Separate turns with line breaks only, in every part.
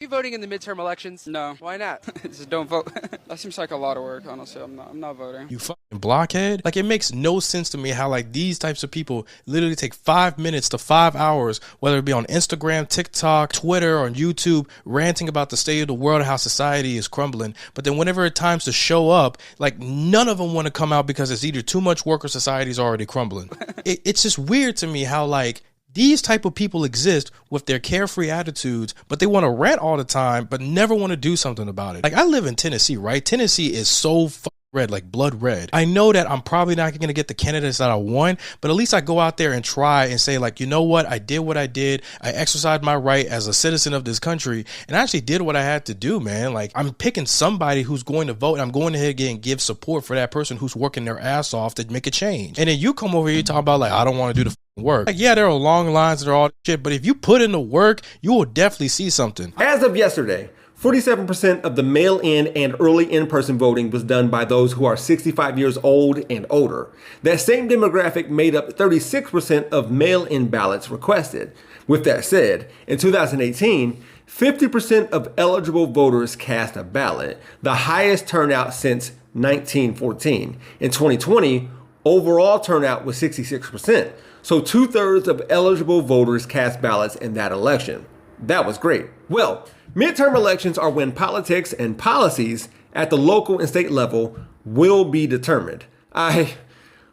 You voting in the midterm elections?
No.
Why not?
Just don't vote. That seems like a lot of work, honestly. I'm not voting.
You fucking blockhead. Like, it makes no sense to me how, like, these types of people literally take 5 minutes to 5 hours, whether it be on Instagram, TikTok, Twitter, or on YouTube, ranting about the state of the world and how society is crumbling. But then whenever it's times to show up, like, none of them want to come out because it's either too much work or society's already crumbling. It's just weird to me how, like, these type of people exist with their carefree attitudes, but they want to rant all the time, but never want to do something about it. Like, I live in Tennessee, right? Tennessee is so red, like blood red. I know that I'm probably not going to get the candidates that I want, but at least I go out there and try and say, like, you know what? I did what I did. I exercised my right as a citizen of this country, and I actually did what I had to do, man. Like, I'm picking somebody who's going to vote, and I'm going ahead and give support for that person who's working their ass off to make a change. And then you come over here talking about, like, I don't want to do the work. Like, yeah, there are long lines and all that shit, but if you put in the work, you will definitely see something.
As of yesterday, 47% of the mail-in and early in-person voting was done by those who are 65 years old and older. That same demographic made up 36% of mail-in ballots requested. With that said, in 2018, 50% of eligible voters cast a ballot, the highest turnout since 1914. In 2020, overall turnout was 66%. So 2/3 of eligible voters cast ballots in that election. That was great. Well, midterm elections are when politics and policies at the local and state level will be determined. I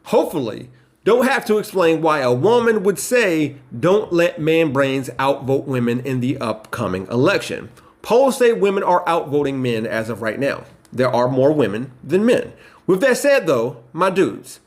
hopefully don't have to explain why a woman would say don't let man brains outvote women in the upcoming election. Polls say women are outvoting men as of right now. There are more women than men. With that said though, my dudes,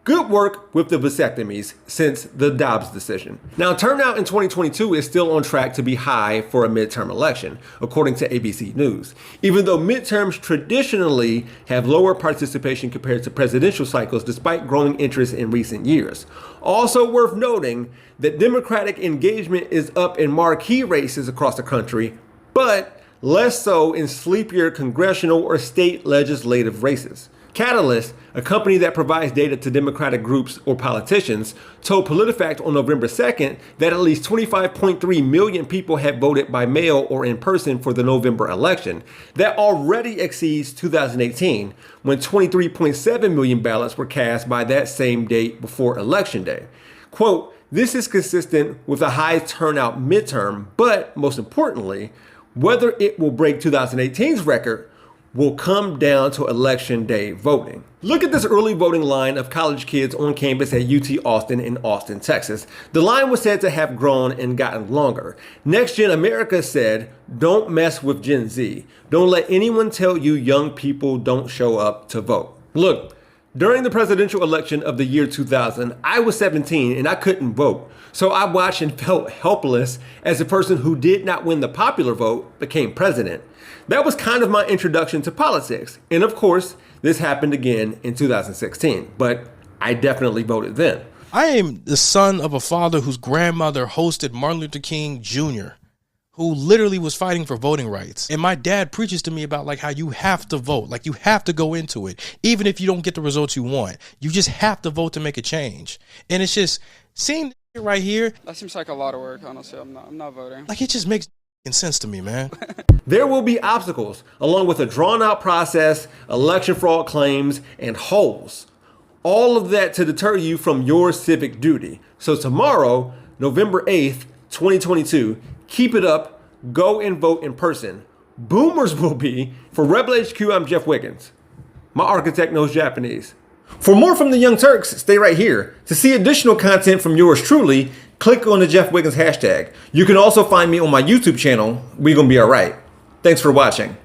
good work with the vasectomies since the Dobbs decision. Now, turnout in 2022 is still on track to be high for a midterm election, according to ABC News, even though midterms traditionally have lower participation compared to presidential cycles despite growing interest in recent years. Also worth noting that Democratic engagement is up in marquee races across the country, but less so in sleepier congressional or state legislative races. Catalyst, a company that provides data to Democratic groups or politicians, told PolitiFact on November 2nd that at least 25.3 million people had voted by mail or in person for the November election. That already exceeds 2018, when 23.7 million ballots were cast by that same date before Election Day. Quote, this is consistent with a high turnout midterm, but most importantly, whether it will break 2018's record will come down to Election Day voting. Look at this early voting line of college kids on campus at UT Austin in Austin, Texas. The line was said to have grown and gotten longer. Next Gen America said, don't mess with Gen Z. Don't let anyone tell you young people don't show up to vote. Look, during the presidential election of the year 2000, I was 17 and I couldn't vote. So I watched and felt helpless as a person who did not win the popular vote became president. That was kind of my introduction to politics. And of course, this happened again in 2016, but I definitely voted then.
I am the son of a father whose grandmother hosted Martin Luther King Jr., who literally was fighting for voting rights. And my dad preaches to me about, like, how you have to vote, like you have to go into it. Even if you don't get the results you want, you just have to vote to make a change. And it's just seeing it right here.
That seems like a lot of work, honestly. I'm not voting.
Like, it just makes sense to me, man.
There will be obstacles, along with a drawn-out process, election fraud claims, and holes. All of that to deter you from your civic duty. So tomorrow, November 8th, 2022, keep it up, go and vote in person. Boomers will be. For Rebel HQ, I'm Jeff Wiggins. My architect knows Japanese. For more from the Young Turks, stay right here. To see additional content from yours truly, click on the Jeff Wiggins hashtag. You can also find me on my YouTube channel, We Gonna Be Alright. Thanks for watching.